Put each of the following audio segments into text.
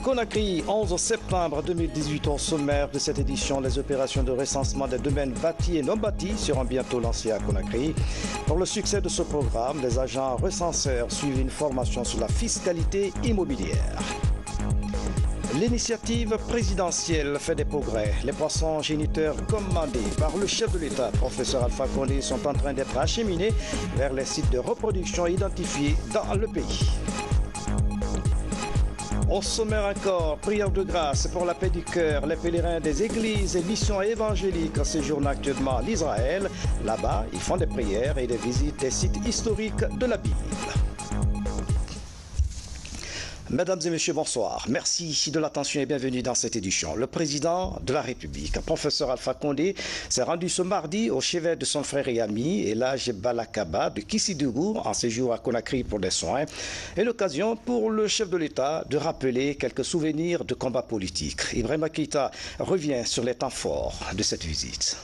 Conakry, 11 septembre 2018, au sommaire de cette édition, les opérations de recensement des domaines bâtis et non bâtis seront bientôt lancées à Conakry. Pour le succès de ce programme, les agents recenseurs suivent une formation sur la fiscalité immobilière. L'initiative présidentielle fait des progrès. Les poissons géniteurs commandés par le chef de l'État, professeur Alpha Condé, sont en train d'être acheminés vers les sites de reproduction identifiés dans le pays. Au sommaire encore, prière de grâce pour la paix du cœur. Les pèlerins des églises et missions évangéliques séjournent actuellement à l'Israël. Là-bas, ils font des prières et des visites des sites historiques de la Bible. Mesdames et messieurs, bonsoir. Merci de l'attention et bienvenue dans cette édition. Le président de la République, professeur Alpha Condé, s'est rendu ce mardi au chevet de son frère et ami, Elhadj Balakaba de Kissidougou, en séjour à Conakry pour des soins, et l'occasion pour le chef de l'État de rappeler quelques souvenirs de combats politiques. Ibrahima Keïta revient sur les temps forts de cette visite.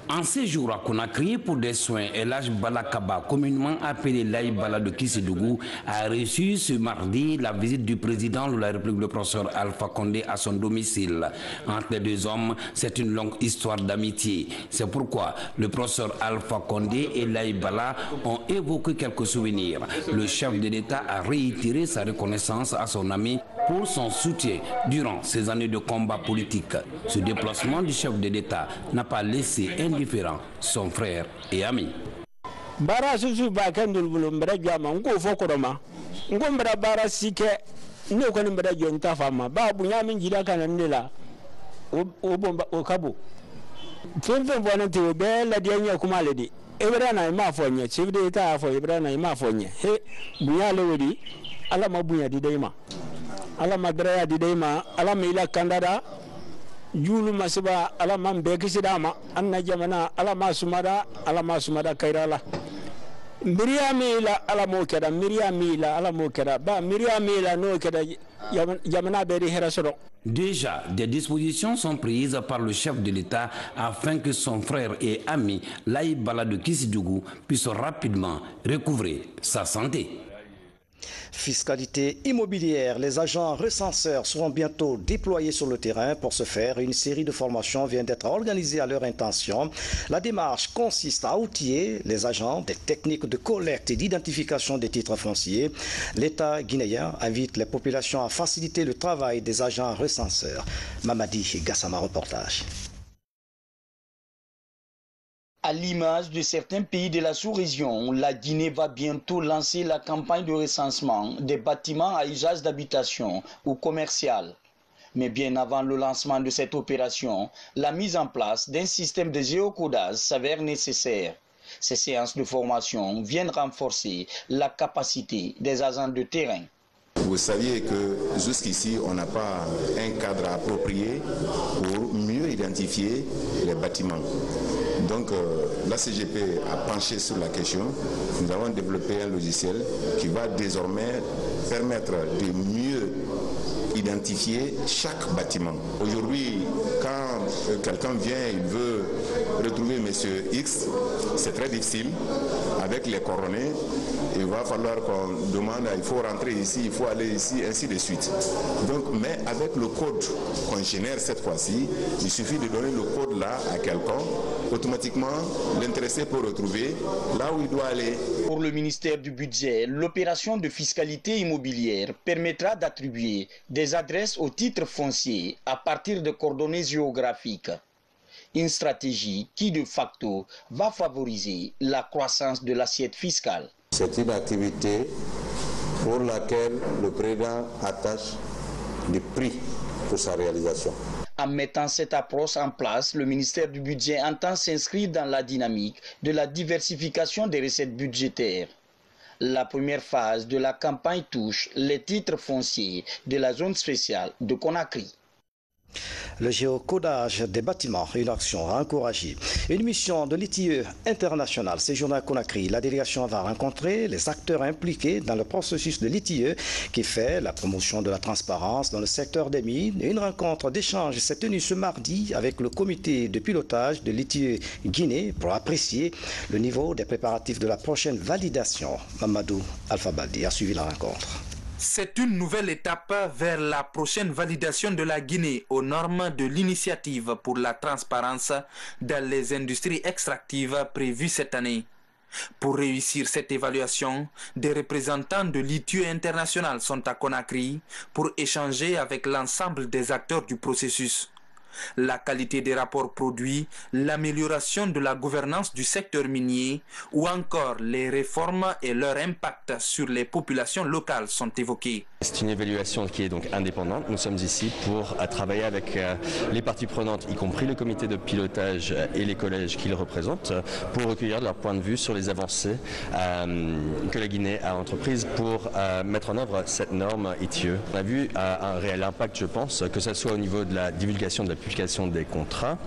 En séjour à Conakry pour des soins, Elhadj Balakaba, communément appelé Laye Bala de Kissidougou, a reçu ce mardi la visite du président de la République, le professeur Alpha Condé, à son domicile. Entre les deux hommes, c'est une longue histoire d'amitié. C'est pourquoi le professeur Alpha Condé et Laye Bala ont évoqué quelques souvenirs. Le chef de l'État a réitéré sa reconnaissance à son ami pour son soutien durant ces années de combat politique. Ce déplacement du chef de l'État n'a pas laissé indifférent son frère et ami. Bara susu ba kan dulbulu mbara jama ngo fokoroma ngo mbara bara sike ne ko mbara jonta fama ba bu nyami jida kan ndela o bomba o kabo femfe bona te be la dianya kuma ledi ebra na ma fonye chief de ta fo ebra na ma fonye he bunya lewedi ala ma bunya di deima ala ma dara di deima ala mi la kandada Julu masiba ala man beki sidama anna jamana ala masumada kairala Miriamila ala mo keda Miriamila ala mo keda ba Miriamila no keda jamana beri herasoro. Déjà, des dispositions sont prises par le chef de l'État afin que son frère et ami Laye Bala de Kissidougou puisse rapidement recouvrer sa santé. Fiscalité immobilière, les agents recenseurs seront bientôt déployés sur le terrain. Pour ce faire, une série de formations vient d'être organisée à leur intention. La démarche consiste à outiller les agents des techniques de collecte et d'identification des titres fonciers. L'État guinéen invite les populations à faciliter le travail des agents recenseurs. Mamadi Gassama, reportage. À l'image de certains pays de la sous-région, la Guinée va bientôt lancer la campagne de recensement des bâtiments à usage d'habitation ou commercial. Mais bien avant le lancement de cette opération, la mise en place d'un système de géocodage s'avère nécessaire. Ces séances de formation viennent renforcer la capacité des agents de terrain. Vous saviez que jusqu'ici, on n'a pas un cadre approprié pour mieux identifier les bâtiments. Donc la CGP a penché sur la question. Nous avons développé un logiciel qui va désormais permettre de mieux identifier chaque bâtiment. Aujourd'hui, quand quelqu'un vient, il veut retrouver monsieur X, c'est très difficile. Avec les coordonnées, il va falloir qu'on demande, il faut rentrer ici, il faut aller ici, ainsi de suite. Donc, mais avec le code qu'on génère cette fois-ci, il suffit de donner le code là à quelqu'un, automatiquement l'intéressé peut retrouver là où il doit aller. Pour le ministère du Budget, l'opération de fiscalité immobilière permettra d'attribuer des adresses aux titres fonciers à partir de coordonnées géographiques. Une stratégie qui de facto va favoriser la croissance de l'assiette fiscale. C'est une activité pour laquelle le président attache des prix pour sa réalisation. En mettant cette approche en place, le ministère du Budget entend s'inscrire dans la dynamique de la diversification des recettes budgétaires. La première phase de la campagne touche les titres fonciers de la zone spéciale de Conakry. Le géocodage des bâtiments, une action à encourager. Une mission de l'ITIE international séjourne à Conakry. La délégation va rencontrer les acteurs impliqués dans le processus de l'ITIE qui fait la promotion de la transparence dans le secteur des mines. Une rencontre d'échange s'est tenue ce mardi avec le comité de pilotage de l'ITIE Guinée pour apprécier le niveau des préparatifs de la prochaine validation. Mamadou Alpha Baldi a suivi la rencontre. C'est une nouvelle étape vers la prochaine validation de la Guinée aux normes de l'initiative pour la transparence dans les industries extractives prévues cette année. Pour réussir cette évaluation, des représentants de l'ITIE international sont à Conakry pour échanger avec l'ensemble des acteurs du processus. La qualité des rapports produits, l'amélioration de la gouvernance du secteur minier ou encore les réformes et leur impact sur les populations locales sont évoqués. C'est une évaluation qui est donc indépendante. Nous sommes ici pour travailler avec les parties prenantes, y compris le comité de pilotage et les collèges qu'ils représentent, pour recueillir leur point de vue sur les avancées que la Guinée a entreprises pour mettre en œuvre cette norme ITIE. On a vu un réel impact, je pense, que ce soit au niveau de la divulgation de la publication des contrats,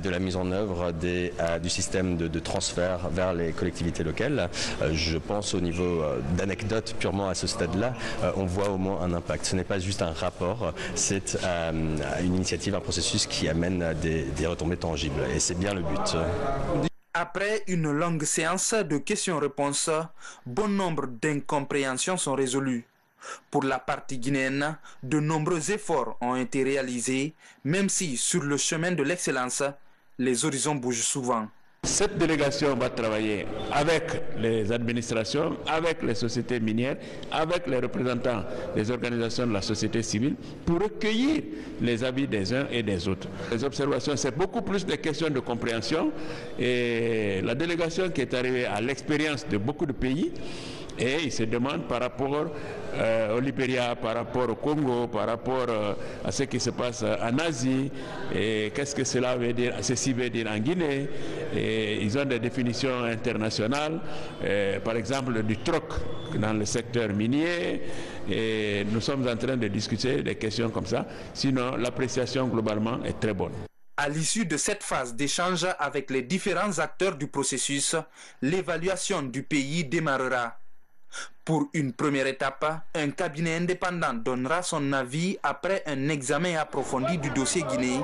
de la mise en œuvre du système de transfert vers les collectivités locales. Je pense au niveau d'anecdotes purement à ce stade-là, on voit au moins un impact. Ce n'est pas juste un rapport, c'est une initiative, un processus qui amène des retombées tangibles et c'est bien le but. Après une longue séance de questions-réponses, bon nombre d'incompréhensions sont résolues. Pour la partie guinéenne, de nombreux efforts ont été réalisés, même si sur le chemin de l'excellence, les horizons bougent souvent. Cette délégation va travailler avec les administrations, avec les sociétés minières, avec les représentants des organisations de la société civile pour recueillir les avis des uns et des autres. Les observations, c'est beaucoup plus des questions de compréhension et la délégation qui est arrivée à l'expérience de beaucoup de pays et il se demande par rapport au Libéria, par rapport au Congo, par rapport à ce qui se passe en Asie, et qu'est-ce que cela veut dire, ceci veut dire en Guinée. Et ils ont des définitions internationales, par exemple du troc dans le secteur minier, et nous sommes en train de discuter des questions comme ça. Sinon, l'appréciation globalement est très bonne. À l'issue de cette phase d'échange avec les différents acteurs du processus, l'évaluation du pays démarrera. Pour une première étape, un cabinet indépendant donnera son avis après un examen approfondi du dossier guinéen,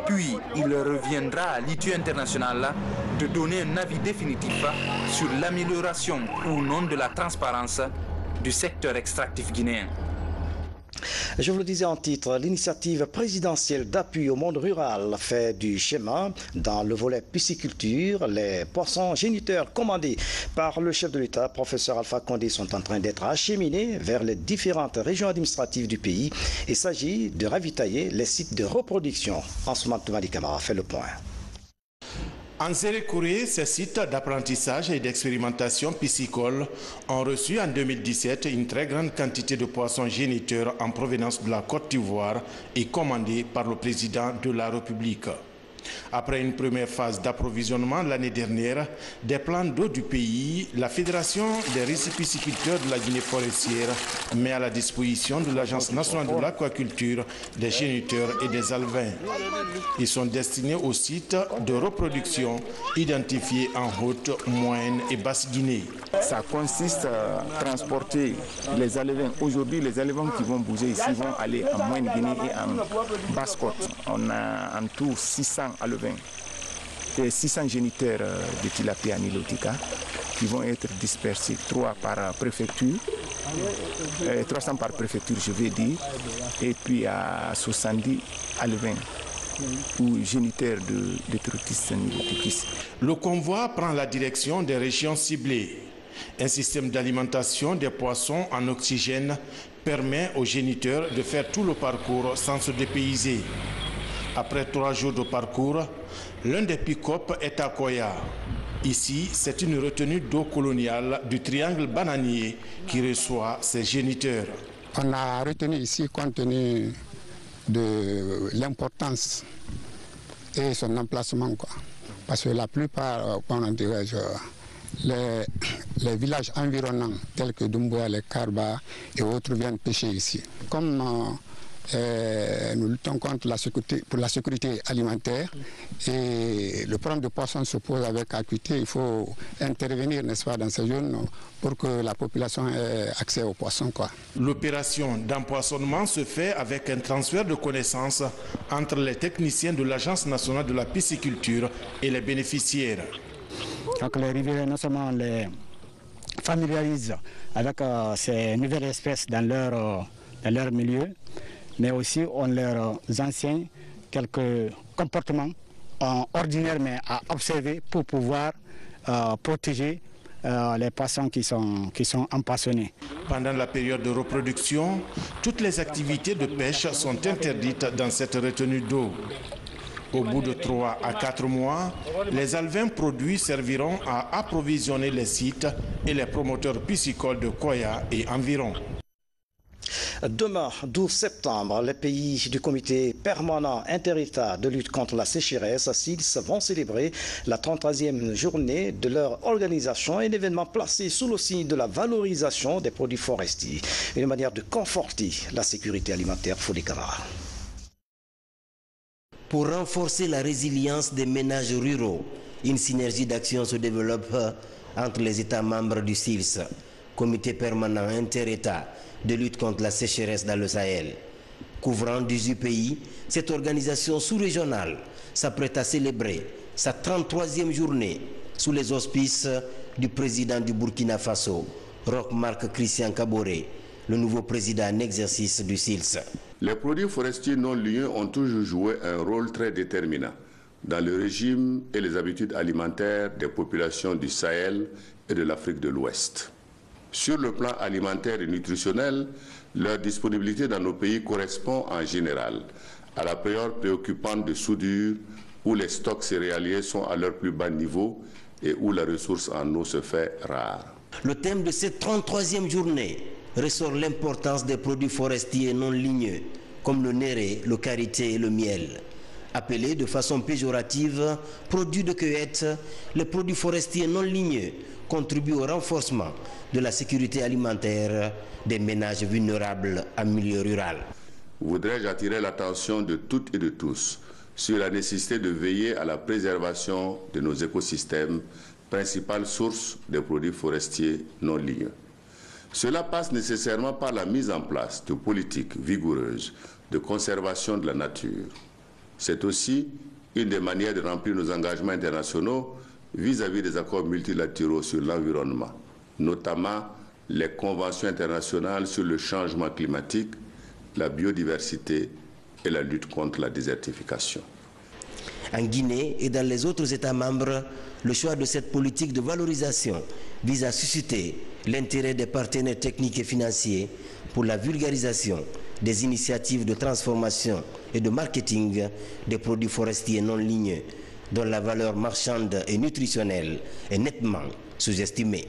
puis il reviendra à l'ITIE international de donner un avis définitif sur l'amélioration ou non de la transparence du secteur extractif guinéen. Je vous le disais en titre, l'initiative présidentielle d'appui au monde rural fait du chemin dans le volet pisciculture. Les poissons géniteurs commandés par le chef de l'État, professeur Alpha Condé, sont en train d'être acheminés vers les différentes régions administratives du pays. Il s'agit de ravitailler les sites de reproduction. Ansoumane Toumani Camara fait le point. En Zérékouré, ces sites d'apprentissage et d'expérimentation piscicole ont reçu en 2017 une très grande quantité de poissons géniteurs en provenance de la Côte d'Ivoire et commandés par le président de la République. Après une première phase d'approvisionnement l'année dernière des plans d'eau du pays, la Fédération des récipiculteurs de la Guinée forestière met à la disposition de l'Agence nationale de l'aquaculture des géniteurs et des alevins. Ils sont destinés aux sites de reproduction identifiés en haute, moyenne et basse Guinée. Ça consiste à transporter les alevins. Aujourd'hui, les alevins qui vont bouger ici vont aller en moyenne Guinée et en basse côte. On a en tout 600 alevins et 600 géniteurs de tilapia nilotica qui vont être dispersés, 3 par préfecture, 300 par préfecture je vais dire, et puis à 70 alevins ou géniteurs de Trotis niloticus. Le convoi prend la direction des régions ciblées. Un système d'alimentation des poissons en oxygène permet aux géniteurs de faire tout le parcours sans se dépayser. Après 3 jours de parcours, l'un des pick-up est à Koya. Ici, c'est une retenue d'eau coloniale du triangle bananier qui reçoit ses géniteurs. On a retenu ici compte tenu de l'importance et son emplacement, quoi. Parce que la plupart, comment dirais-je, les villages environnants tels que Doumbouya, les Karba et autres viennent pêcher ici. Comme nous luttons contre pour la sécurité alimentaire et le problème de poisson se pose avec acuité. Il faut intervenir, n'est-ce pas, dans ces zones pour que la population ait accès aux poissons, quoi. L'opération d'empoisonnement se fait avec un transfert de connaissances entre les techniciens de l'Agence nationale de la pisciculture et les bénéficiaires. Donc les riverains, non seulement les familiarisent avec ces nouvelles espèces dans leur milieu, mais aussi on leur enseigne quelques comportements ordinaires mais à observer pour pouvoir protéger les poissons qui sont empoisonnés. Pendant la période de reproduction, toutes les activités de pêche sont interdites dans cette retenue d'eau. Au bout de 3 à 4 mois, les alevins produits serviront à approvisionner les sites et les promoteurs piscicoles de Koya et environ. Demain, 12 septembre, les pays du comité permanent inter-État de lutte contre la sécheresse, SILS, vont célébrer la 33e journée de leur organisation, un événement placé sous le signe de la valorisation des produits forestiers, une manière de conforter la sécurité alimentaire pour les Camarades. Pour renforcer la résilience des ménages ruraux, une synergie d'action se développe entre les États membres du SILS, comité permanent inter-État de lutte contre la sécheresse dans le Sahel. Couvrant 18 pays, cette organisation sous-régionale s'apprête à célébrer sa 33e journée sous les auspices du président du Burkina Faso, Roch-Marc Christian Kaboré, le nouveau président en exercice du SILS. Les produits forestiers non ligneux ont toujours joué un rôle très déterminant dans le régime et les habitudes alimentaires des populations du Sahel et de l'Afrique de l'Ouest. Sur le plan alimentaire et nutritionnel, leur disponibilité dans nos pays correspond en général à la période préoccupante de soudure où les stocks céréaliers sont à leur plus bas niveau et où la ressource en eau se fait rare. Le thème de cette 33e journée ressort l'importance des produits forestiers non ligneux, comme le néré, le karité et le miel. Appelés de façon péjorative produits de cueillette, les produits forestiers non ligneux contribuent au renforcement de la sécurité alimentaire des ménages vulnérables en milieu rural. Voudrais-je attirer l'attention de toutes et de tous sur la nécessité de veiller à la préservation de nos écosystèmes, principale source des produits forestiers non ligneux. Cela passe nécessairement par la mise en place de politiques vigoureuses de conservation de la nature. C'est aussi une des manières de remplir nos engagements internationaux vis-à-vis des accords multilatéraux sur l'environnement, notamment les conventions internationales sur le changement climatique, la biodiversité et la lutte contre la désertification. En Guinée et dans les autres États membres, le choix de cette politique de valorisation vise à susciter l'intérêt des partenaires techniques et financiers pour la vulgarisation des initiatives de transformation et de marketing des produits forestiers non ligneux, dont la valeur marchande et nutritionnelle est nettement sous-estimée.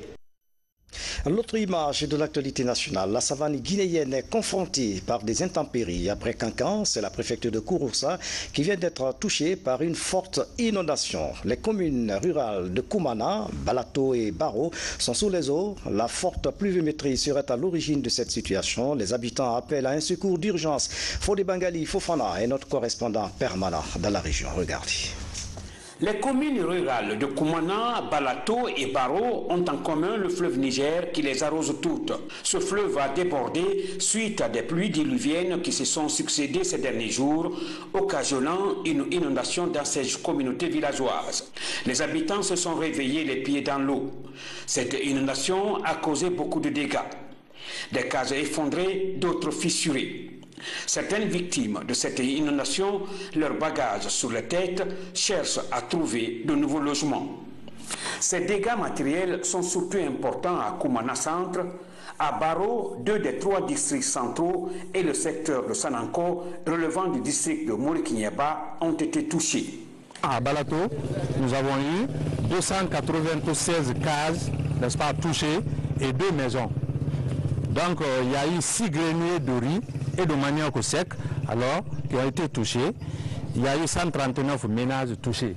L'autre image de l'actualité nationale, la savane guinéenne est confrontée par des intempéries. Après Cancan, c'est la préfecture de Kouroussa qui vient d'être touchée par une forte inondation. Les communes rurales de Koumana, Balato et Baro sont sous les eaux. La forte pluviométrie serait à l'origine de cette situation. Les habitants appellent à un secours d'urgence. Fodé Bangali Fofana est notre correspondant permanent dans la région. Regardez. Les communes rurales de Koumana, Balato et Baro ont en commun le fleuve Niger qui les arrose toutes. Ce fleuve a débordé suite à des pluies diluviennes qui se sont succédées ces derniers jours, occasionnant une inondation dans ces communautés villageoises. Les habitants se sont réveillés les pieds dans l'eau. Cette inondation a causé beaucoup de dégâts. Des cases effondrées, d'autres fissurées. Certaines victimes de cette inondation, leurs bagages sur la tête, cherchent à trouver de nouveaux logements. Ces dégâts matériels sont surtout importants à Koumana Centre. À Baro, 2 des 3 districts centraux et le secteur de Sananko, relevant du district de Morikinyaba, ont été touchés. À Balato, nous avons eu 296 cases, n'est-ce pas, touchées et 2 maisons. Donc il y a eu 6 greniers de riz et de manioc au sec, alors, qui ont été touchés. Il y a eu 139 ménages touchés.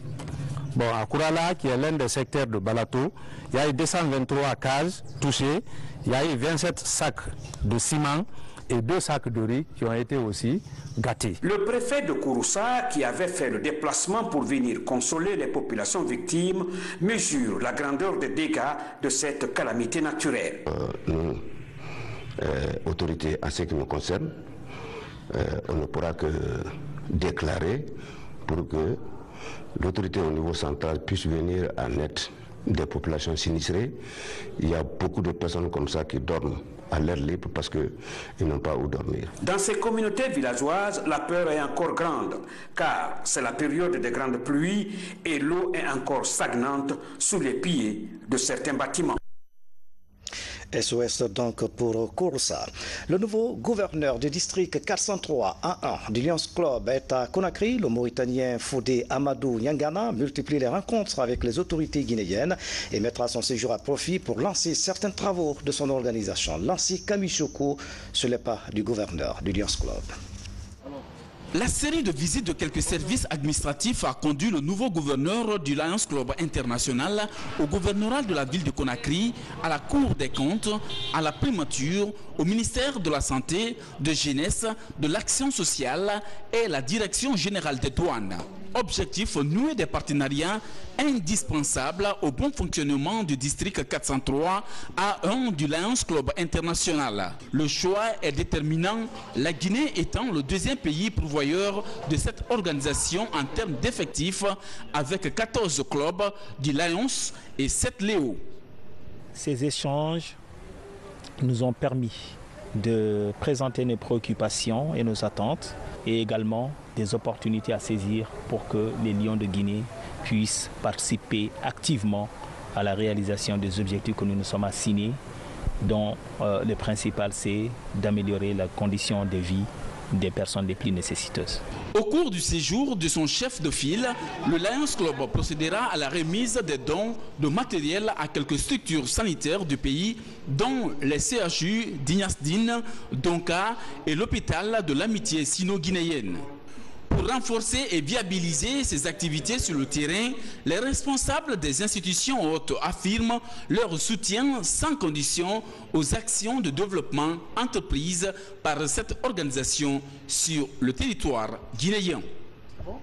Bon, à Kourala, qui est l'un des secteurs de Balato, il y a eu 223 cases touchées, il y a eu 27 sacs de ciment et 2 sacs de riz qui ont été aussi gâtés. Le préfet de Kouroussa, qui avait fait le déplacement pour venir consoler les populations victimes, mesure la grandeur des dégâts de cette calamité naturelle. Nous, autorités en ce qui nous concerne, on ne pourra que déclarer pour que l'autorité au niveau central puisse venir en aide des populations sinistrées. Il y a beaucoup de personnes comme ça qui dorment à l'air libre parce qu'ils n'ont pas où dormir. Dans ces communautés villageoises, la peur est encore grande, car c'est la période des grandes pluies et l'eau est encore stagnante sous les pieds de certains bâtiments. SOS donc pour Kouroussa. Le nouveau gouverneur du district 403-1-1 du Lions Club est à Conakry. Le Mauritanien Fodé Amadou Nyangana multiplie les rencontres avec les autorités guinéennes et mettra son séjour à profit pour lancer certains travaux de son organisation. Lancé Kamisoko sur les pas du gouverneur du Lions Club. La série de visites de quelques services administratifs a conduit le nouveau gouverneur du Lions Club International au gouvernorat de la ville de Conakry, à la Cour des comptes, à la primature, au ministère de la Santé, de Jeunesse, de l'Action sociale et la Direction générale des douanes. Objectif, nouer des partenariats indispensables au bon fonctionnement du district 403 A1 du Lions Club International. Le choix est déterminant, la Guinée étant le deuxième pays pourvoyeur de cette organisation en termes d'effectifs, avec 14 clubs du Lions et 7 Léo. Ces échanges nous ont permis de présenter nos préoccupations et nos attentes, et également des opportunités à saisir pour que les Lions de Guinée puissent participer activement à la réalisation des objectifs que nous nous sommes assignés, dont le principal c'est d'améliorer la condition de vie des personnes les plus nécessiteuses. Au cours du séjour de son chef de file, le Lions Club procédera à la remise des dons de matériel à quelques structures sanitaires du pays, dont les CHU d'Ignasdine, Donka et l'hôpital de l'amitié sino-guinéenne. Pour renforcer et viabiliser ces activités sur le terrain, les responsables des institutions hautes affirment leur soutien sans condition aux actions de développement entreprises par cette organisation sur le territoire guinéen.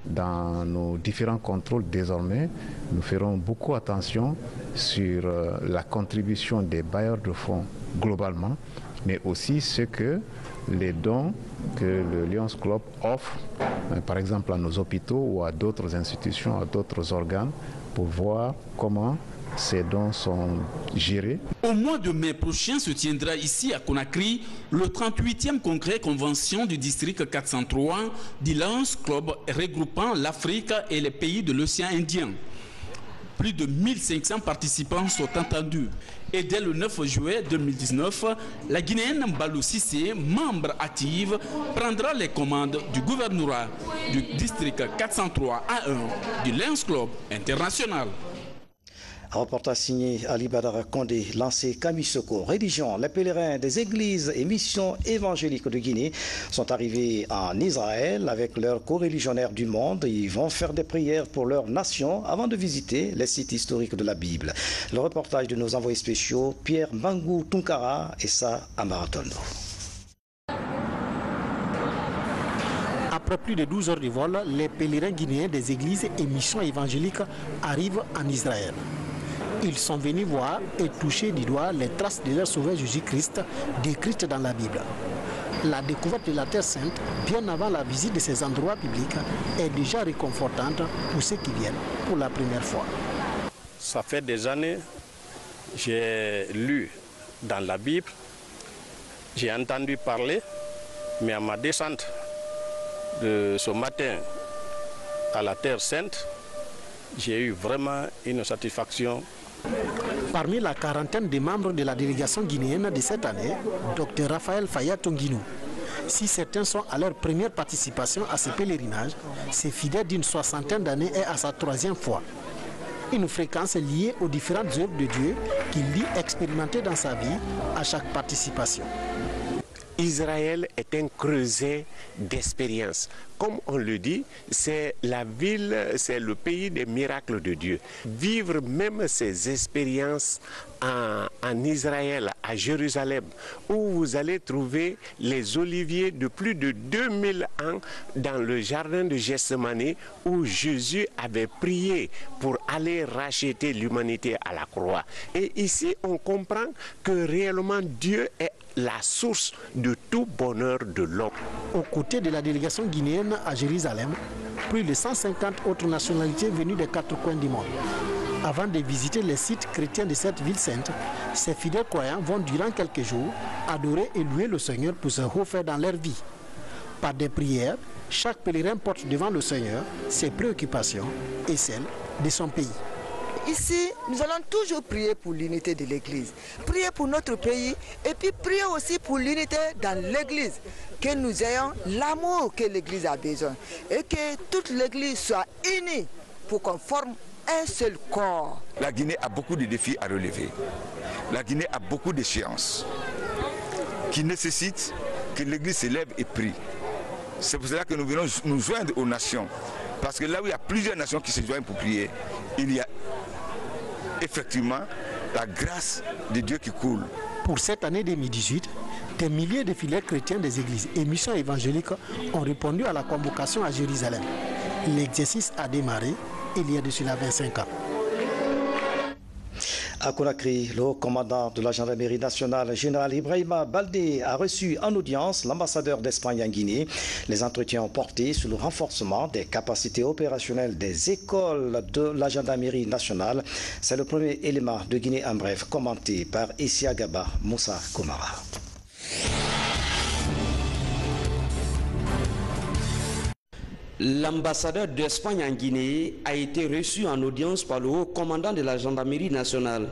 Dans nos différents contrôles désormais, nous ferons beaucoup attention sur la contribution des bailleurs de fonds globalement, mais aussi ce que les dons que le Lions Club offre, par exemple à nos hôpitaux ou à d'autres institutions, à d'autres organes, pour voir comment ces dons sont gérés. Au mois de mai prochain se tiendra ici à Conakry le 38e congrès convention du district 403 du Lions Club regroupant l'Afrique et les pays de l'océan Indien. Plus de 1500 participants sont entendus. Et dès le 9 juillet 2019, la Guinéenne Mbalou Cissé, membre active, prendra les commandes du gouvernorat du district 403 A1 du Lions Club International. Un reportage signé Ali Badara Kondé, lancé Kamisoko. Religion, les pèlerins des églises et missions évangéliques de Guinée sont arrivés en Israël avec leurs co-religionnaires du monde. Ils vont faire des prières pour leur nation avant de visiter les sites historiques de la Bible. Le reportage de nos envoyés spéciaux, Pierre Mangou Tunkara et Sa Ambaratondo. Après plus de 12 heures de vol, les pèlerins guinéens des églises et missions évangéliques arrivent en Israël. Ils sont venus voir et toucher du doigt les traces de leur sauveur Jésus-Christ décrites dans la Bible. La découverte de la Terre Sainte, bien avant la visite de ces endroits publics, est déjà réconfortante pour ceux qui viennent pour la première fois. Ça fait des années, j'ai lu dans la Bible, j'ai entendu parler, mais à ma descente de ce matin à la Terre Sainte, j'ai eu vraiment une satisfaction. Parmi la quarantaine de membres de la délégation guinéenne de cette année, Dr Raphaël Faya Tonguinou. Si certains sont à leur première participation à ce pèlerinage, ce fidèle d'une soixantaine d'années est à sa troisième fois. Une fréquence liée aux différentes œuvres de Dieu qu'il dit expérimenter dans sa vie à chaque participation. Israël est un creuset d'expérience. Comme on le dit, c'est la ville, c'est le pays des miracles de Dieu. Vivre même ces expériences en Israël, à Jérusalem, où vous allez trouver les oliviers de plus de 2000 ans dans le jardin de Gethsémani, où Jésus avait prié pour aller racheter l'humanité à la croix. Et ici, on comprend que réellement Dieu est la source de tout bonheur de l'homme. Aux côtés de la délégation guinéenne à Jérusalem, plus de 150 autres nationalités venues des 4 coins du monde. Avant de visiter les sites chrétiens de cette ville sainte, ces fidèles croyants vont durant quelques jours adorer et louer le Seigneur pour ce refaire dans leur vie. Par des prières, chaque pèlerin porte devant le Seigneur ses préoccupations et celles de son pays. Ici, nous allons toujours prier pour l'unité de l'Église, prier pour notre pays et puis prier aussi pour l'unité dans l'Église, que nous ayons l'amour que l'Église a besoin et que toute l'Église soit unie pour qu'on forme un seul corps. La Guinée a beaucoup de défis à relever. La Guinée a beaucoup d'échéances qui nécessitent que l'Église s'élève et prie. C'est pour cela que nous venons nous joindre aux nations. Parce que là où il y a plusieurs nations qui se joignent pour prier, il y a effectivement la grâce de Dieu qui coule. Pour cette année 2018, des milliers de fidèles chrétiens des églises et missions évangéliques ont répondu à la convocation à Jérusalem. L'exercice a démarré il y a de cela 25 ans. À Conakry, le commandant de la gendarmerie nationale, général Ibrahima Baldé, a reçu en audience l'ambassadeur d'Espagne en Guinée. Les entretiens ont porté sur le renforcement des capacités opérationnelles des écoles de la gendarmerie nationale. C'est le premier élément de Guinée en bref, commenté par Essia Gaba Moussa Komara. L'ambassadeur d'Espagne en Guinée a été reçu en audience par le haut commandant de la gendarmerie nationale.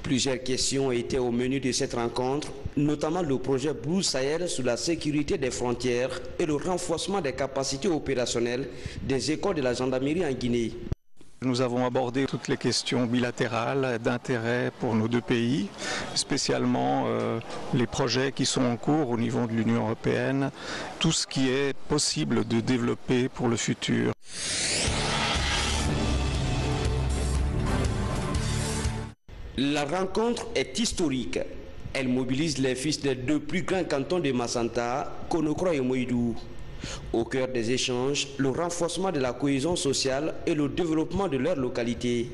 Plusieurs questions étaient au menu de cette rencontre, notamment le projet Blue Sahel sur la sécurité des frontières et le renforcement des capacités opérationnelles des écoles de la gendarmerie en Guinée. Nous avons abordé toutes les questions bilatérales d'intérêt pour nos deux pays, spécialement les projets qui sont en cours au niveau de l'Union européenne, tout ce qui est possible de développer pour le futur. La rencontre est historique. Elle mobilise les fils des deux plus grands cantons de Massanta, Konokro et Moïdou. Au cœur des échanges, le renforcement de la cohésion sociale et le développement de leur localité.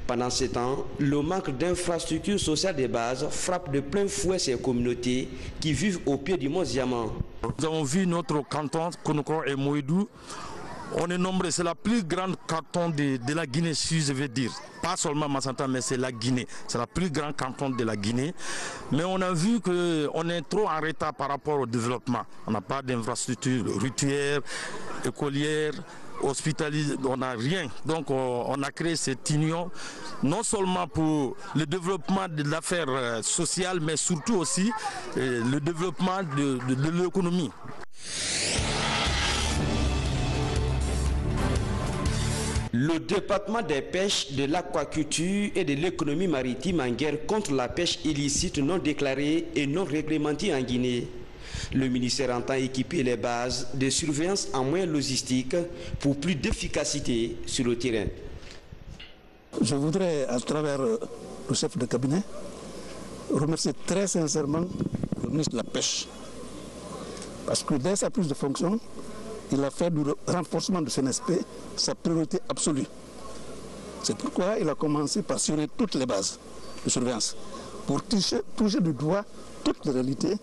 Pendant ce temps, le manque d'infrastructures sociales de base frappe de plein fouet ces communautés qui vivent au pied du mont Ziaman. Nous avons vu notre canton, Konokro et Moïdou. On est nombreux, c'est la plus grande canton de la Guinée, si je veux dire. Pas seulement Massanta, mais c'est la Guinée. C'est la plus grande canton de la Guinée. Mais on a vu qu'on est trop en retard par rapport au développement. On n'a pas d'infrastructure routière, écolière, hospitalière, on n'a rien. Donc on a créé cette union, non seulement pour le développement de l'affaire sociale, mais surtout aussi le développement de l'économie. Le département des pêches, de l'aquaculture et de l'économie maritime en guerre contre la pêche illicite non déclarée et non réglementée en Guinée. Le ministère entend équiper les bases de surveillance en moyens logistiques pour plus d'efficacité sur le terrain. Je voudrais, à travers le chef de cabinet, remercier très sincèrement le ministre de la Pêche. Parce que dès sa prise de fonction, il a fait du renforcement de CNSP sa priorité absolue. C'est pourquoi il a commencé par assurer toutes les bases de surveillance, pour toucher du doigt toutes les réalités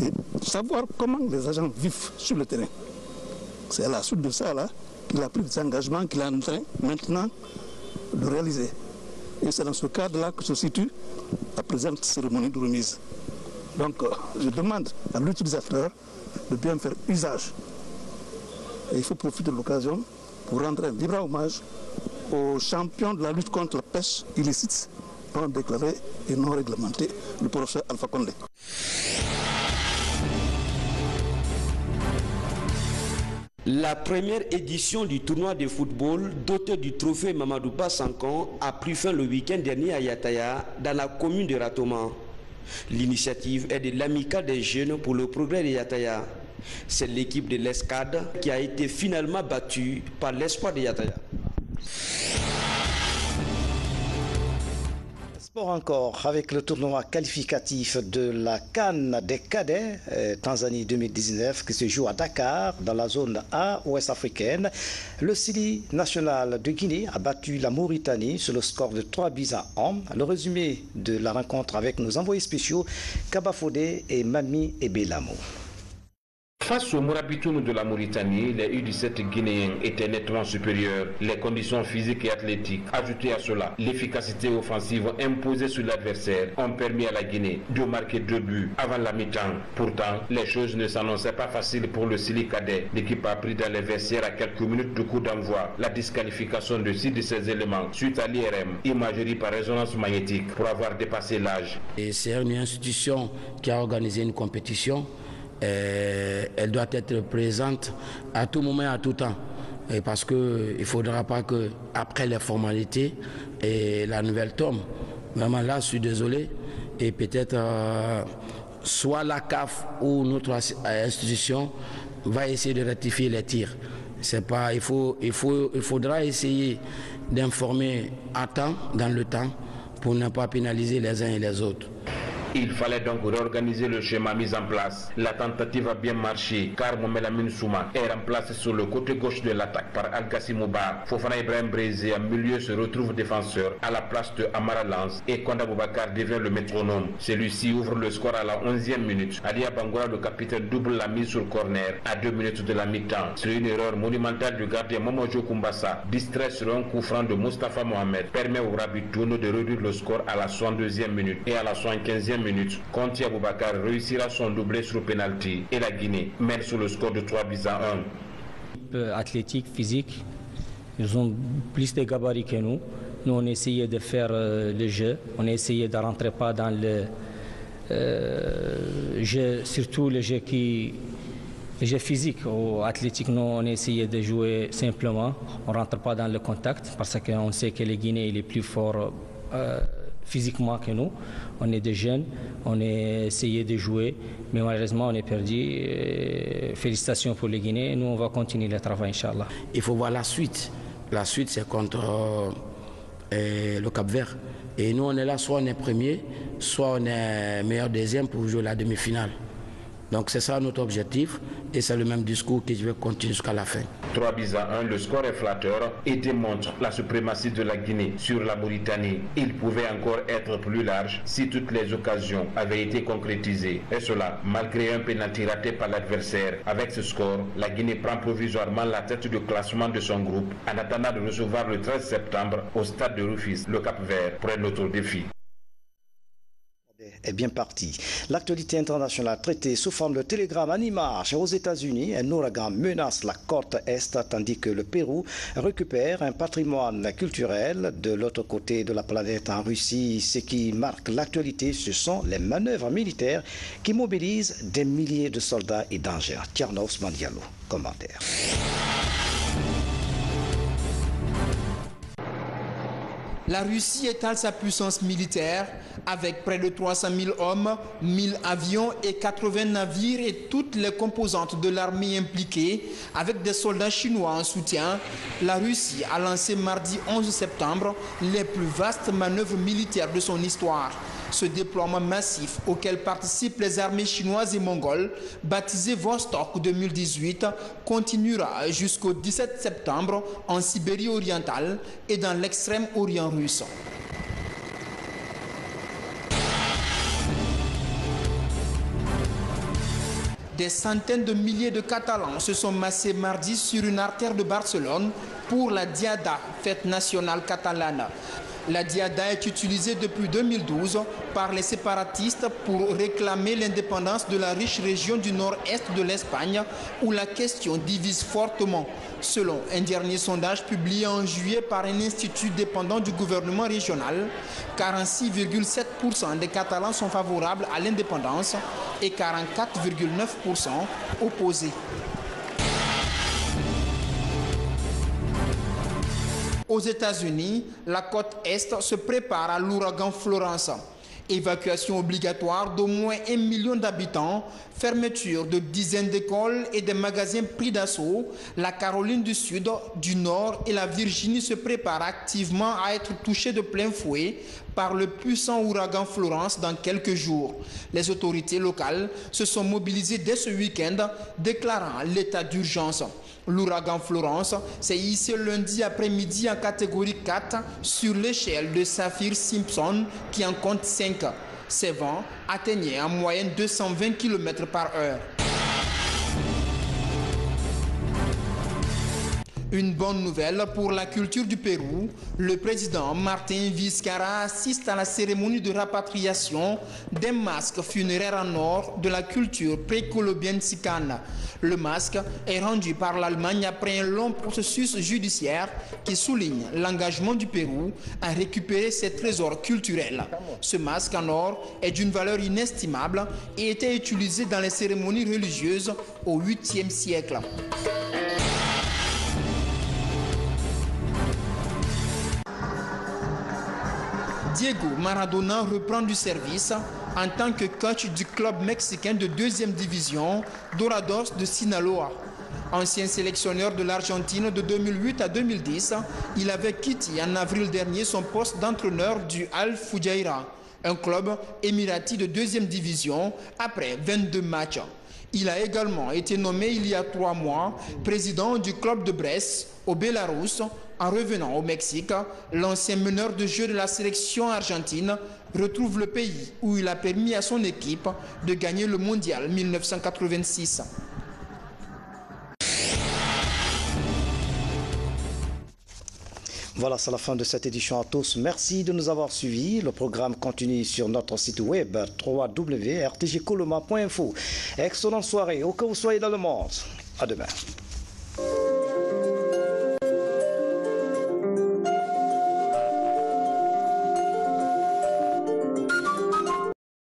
et savoir comment les agents vivent sur le terrain. C'est à la suite de ça qu'il a pris des engagements qu'il est en train maintenant de réaliser. Et c'est dans ce cadre-là que se situe la présente cérémonie de remise. Donc je demande à l'utilisateur de bien faire usage. Et il faut profiter de l'occasion pour rendre un vibrant hommage aux champions de la lutte contre la pêche illicite, non déclarée et non réglementée, le professeur Alpha Condé. La première édition du tournoi de football doté du trophée Mamadou Ba Sankan a pris fin le week-end dernier à Yataya, dans la commune de Ratoma. L'initiative est de l'Amicale des jeunes pour le progrès de Yataya. C'est l'équipe de l'Escade qui a été finalement battue par l'Espoir de Yataya. Sport encore avec le tournoi qualificatif de la CAN des cadets Tanzanie 2019 qui se joue à Dakar dans la zone A ouest africaine. Le Sili national de Guinée a battu la Mauritanie sur le score de 3-1. Le résumé de la rencontre avec nos envoyés spéciaux Kaba Fodé et Mami Ebelamo. Face aux Mourabitoun de la Mauritanie, les U17 guinéens étaient nettement supérieurs. Les conditions physiques et athlétiques, ajoutées à cela, l'efficacité offensive imposée sur l'adversaire, ont permis à la Guinée de marquer 2 buts avant la mi-temps. Pourtant, les choses ne s'annonçaient pas faciles pour le Sili cadet. L'équipe a pris dans les vestiaires à quelques minutes du coup d'envoi la disqualification de 6 de ses éléments suite à l'IRM, imagerie par résonance magnétique, pour avoir dépassé l'âge. C'est une institution qui a organisé une compétition. Elle doit être présente à tout moment et à tout temps. Et parce qu'il ne faudra pas qu'après les formalités, et la nouvelle tombe. Vraiment là, je suis désolé. Et peut-être soit la CAF ou notre institution va essayer de rectifier les tirs. C'est pas, il faudra essayer d'informer à temps, dans le temps, pour ne pas pénaliser les uns et les autres. Il fallait donc réorganiser le schéma mis en place. La tentative a bien marché car Mohamed Amin Souma est remplacé sur le côté gauche de l'attaque par Al-Kassim Moubar. Fofana Ibrahim Brézé en milieu se retrouve défenseur à la place de Amara Lance et Konda Boubacar devient le métronome. Celui-ci ouvre le score à la 11e minute. Adia Bangoura, le capitaine, double la mise sur corner à 2 minutes de la mi-temps. C'est une erreur monumentale du gardien Momojo Kumbassa, distrait sur un coup franc de Mustafa Mohamed, permet au Rabitoun de réduire le score à la 62e minute et à la 75e minute. Konti Aboubakar réussira son doublé sur penalty et la Guinée mène sur le score de 3-1. Athlétique, physique, ils ont plus de gabarits que nous. Nous on essayait de faire le jeu, on a essayé de rentrer pas dans le jeu, surtout le jeu physique. Au athlétique, nous on a essayé de jouer simplement, on rentre pas dans le contact parce qu'on sait que les Guinéens il est plus fort physiquement que nous. On est des jeunes, on a essayé de jouer, mais malheureusement on est perdu. Félicitations pour les Guinéens, nous on va continuer le travail, Inch'Allah. Il faut voir la suite. La suite c'est contre le Cap-Vert. Et nous on est là, soit on est premier, soit on est meilleur deuxième pour jouer la demi-finale. Donc c'est ça notre objectif et c'est le même discours que je vais continuer jusqu'à la fin. 3-1, le score est flatteur et démontre la suprématie de la Guinée sur la Mauritanie. Il pouvait encore être plus large si toutes les occasions avaient été concrétisées. Et cela, malgré un pénalty raté par l'adversaire. Avec ce score, la Guinée prend provisoirement la tête du classement de son groupe en attendant de recevoir le 13 septembre au stade de Rufisque, le Cap-Vert, pour un autre défi. Est bien parti. L'actualité internationale traitée sous forme de télégramme en images aux États-Unis. Un ouragan menace la côte Est tandis que le Pérou récupère un patrimoine culturel. De l'autre côté de la planète, en Russie, ce qui marque l'actualité, ce sont les manœuvres militaires qui mobilisent des milliers de soldats et d'engins. Tiernos Mandialo, commentaire. La Russie étale sa puissance militaire avec près de 300 000 hommes, 1000 avions et 80 navires et toutes les composantes de l'armée impliquées avec des soldats chinois en soutien. La Russie a lancé mardi 11 septembre les plus vastes manœuvres militaires de son histoire. Ce déploiement massif auquel participent les armées chinoises et mongoles, baptisé Vostok 2018, continuera jusqu'au 17 septembre en Sibérie orientale et dans l'extrême orient russe. Des centaines de milliers de Catalans se sont massés mardi sur une artère de Barcelone pour la Diada, fête nationale catalane. La Diada est utilisée depuis 2012 par les séparatistes pour réclamer l'indépendance de la riche région du nord-est de l'Espagne où la question divise fortement. Selon un dernier sondage publié en juillet par un institut dépendant du gouvernement régional, 46,7% des Catalans sont favorables à l'indépendance et 44,9% opposés. Aux États-Unis, la côte Est se prépare à l'ouragan Florence. Évacuation obligatoire d'au moins 1 million d'habitants, fermeture de dizaines d'écoles et des magasins pris d'assaut, la Caroline du Sud, du Nord et la Virginie se préparent activement à être touchées de plein fouet par le puissant ouragan Florence dans quelques jours. Les autorités locales se sont mobilisées dès ce week-end, déclarant l'état d'urgence. L'ouragan Florence s'est hissé lundi après-midi en catégorie 4 sur l'échelle de Saffir-Simpson qui en compte 5. Ces vents atteignaient en moyenne 220 km/h. Une bonne nouvelle pour la culture du Pérou. Le président Martin Vizcarra assiste à la cérémonie de rapatriation des masques funéraires en or de la culture précolombienne sicane. Le masque est rendu par l'Allemagne après un long processus judiciaire qui souligne l'engagement du Pérou à récupérer ses trésors culturels. Ce masque en or est d'une valeur inestimable et était utilisé dans les cérémonies religieuses au 8e siècle. Diego Maradona reprend du service en tant que coach du club mexicain de 2e division, Dorados de Sinaloa. Ancien sélectionneur de l'Argentine de 2008 à 2010, il avait quitté en avril dernier son poste d'entraîneur du Al Fujairah, un club émirati de 2e division, après 22 matchs. Il a également été nommé il y a 3 mois président du club de Brest au Bélarus. En revenant au Mexique, l'ancien meneur de jeu de la sélection argentine retrouve le pays où il a permis à son équipe de gagner le mondial 1986. Voilà, c'est la fin de cette édition à tous. Merci de nous avoir suivis. Le programme continue sur notre site web www.rtgcoloma.info. Excellente soirée, où que vous soyez dans le monde. À demain.